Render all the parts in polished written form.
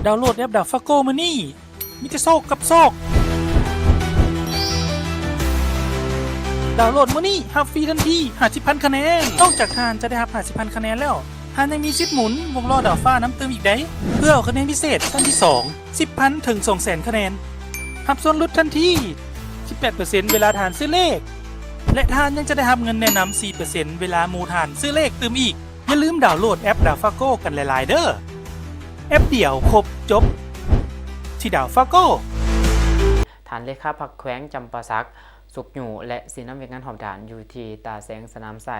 ดาวน์โหลดแอปดาฟาโกมานี่มิจะโซกกับโซกดาวน์โหลดมานี่ฮับฟรีทันที50,000 คะแนนนอกจากทานจะได้รับ50,000 คะแนนแล้วทานยังมีสิทธิ์หมุนวงล้อดาวฟ้าน้ำเติมอีกได้เพื่อเอาคะแนนพิเศษขั้นที่2 10,000 ถึง 200,000 คะแนนรับส่วนลดทันที 18% เวลาทานซื้อเลขและทานยังจะได้รับเงินแนะนำ 4% เวลาหมู่ทานซื้อเลขเติมอีกอย่าลืมดาวน์โหลดแอปดาวฟาโกกันหลายๆเด้อแอปเดียวครบจบที่ดาวฟาโกฐานเลขาพรรคแขวงจำปาสักสุกอยู่และสีน้ำเวียงงานหอบด่านอยู่ที่ตาแสงสนามไส้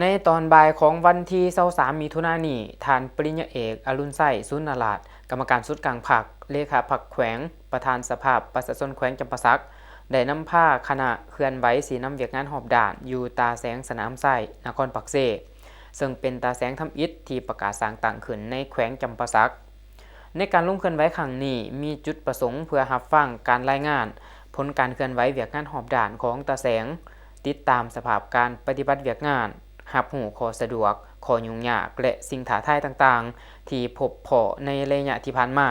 ในตอนบ่ายของวันที่23มิถุนายนนี้ฐานปริญญาเอกอรุณไส้สุนนาราชกรรมการสุดกลางพรรคเลขาพรรคแขวงประธานสภาประชาชนแขวงจำปาสักได้นำผ้าคณะเคลื่อนไหวสีน้ำเวียงงานหอบด่านอยู่ตาแสงสนามไส้นครปักเซซึ่งเป็นตาแสงทำอิฐที่ประกาศสร้างตั้งขึ้นในแขวงจำปาสักในการลงเคลื่อนไหวครั้งนี้มีจุดประสงค์เพื่อรับฟังการรายงานผลการเคลื่อนไหวเวียกงานหอบด่านของตาแสงติดตามสภาพการปฏิบัติเวียกงานรับรู้ข้อสะดวกข้อยุ่งยากและสิ่งท้าทายต่างๆที่พบพอในระยะที่ผ่านมา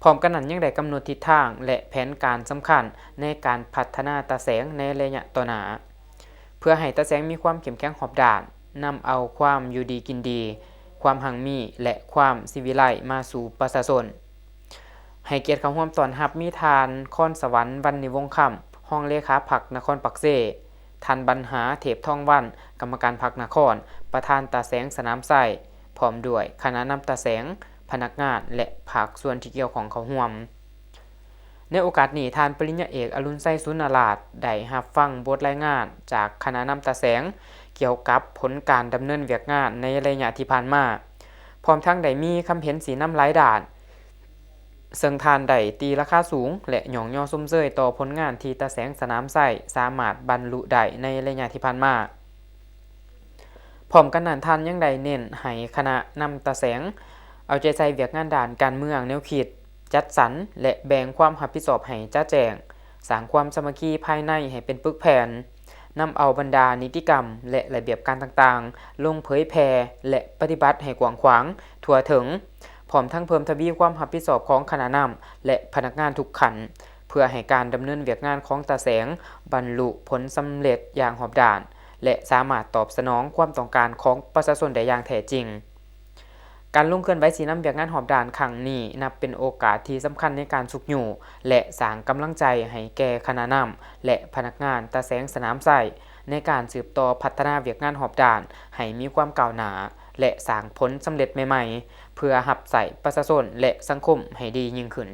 พร้อมกันนั้นยังได้กำหนดทิศทางและแผนการสำคัญในการพัฒนาตาแสงในระยะต่อหน้าเพื่อให้ตาแสงมีความเข้มแข็งหอบด่านนำเอาความอยู่ดีกินดีความหังมีและความสิวิไลมาสู่ประชาชนให้เกียรติเข้าร่วมตอนรับมีทานคอนสวรรค์วันนิวงศ์ค่ำห้องเลขาพรรคนครปักเซทันบรรหาเทพทองวันกรรมการพรรคนครประธานตาแสงสนามไส้พร้อมด้วยคณะนำตาแสงพนักงานและภาคส่วนที่เกี่ยวของเขาร่วมในโอกาสนี้ทานปริญญาเอกอรุณไส้สุนนาราชได้รับฟังบทรายงานจากคณะนำตาแสงเกี่ยวกับผลการดำเนินเวียกงานในระยะที่ผ่านมาพร้อมทั้งได้มีคำเห็นสีน้ำหลายด่านซึ่งทานได้ตีราคาสูงและหย่องย่อซุ่มเซยต่อผลงานที่ตาแสงสนามไส้สามารถบรรลุได้ในระยะที่ผ่านมาพร้อมกันนั้นทานยังได้เน้นให้คณะนำตาแสงเอาใจใส่เวียกงานด่านการเมืองแนวคิดจัดสรรและแบ่งความรับผิดชอบให้จ้าแจงสร้างความสามัคคีภายในให้เป็นปึกแผ่นนำเอาบรรดานิติกรรมและระเบียบการต่างๆลงเผยแพร่และปฏิบัติให้กว้างขวางทั่วถึงพร้อมทั้งเพิ่มทวีความรับผิดชอบของคณะนำและพนักงานทุกขันเพื่อให้การดำเนินเวียกงานของตาแสงบรรลุผลสำเร็จอย่างหอบด่านและสามารถตอบสนองความต้องการของประชาชนได้อย่างแท้จริงการลงเคลื่อนไหวสีน้ำเวียกงานหอบด่านครั้งนี้นับเป็นโอกาสที่สำคัญในการสุขอยู่และสร้างกำลังใจให้แก่คณะนำและพนักงานตาแสงสนามไส้ในการสืบต่อพัฒนาเวียกงานหอบด่านให้มีความก้าวหน้าและสร้างผลสำเร็จใหม่ๆเพื่อรับใช้ประชาชนและสังคมให้ดียิ่งขึ้น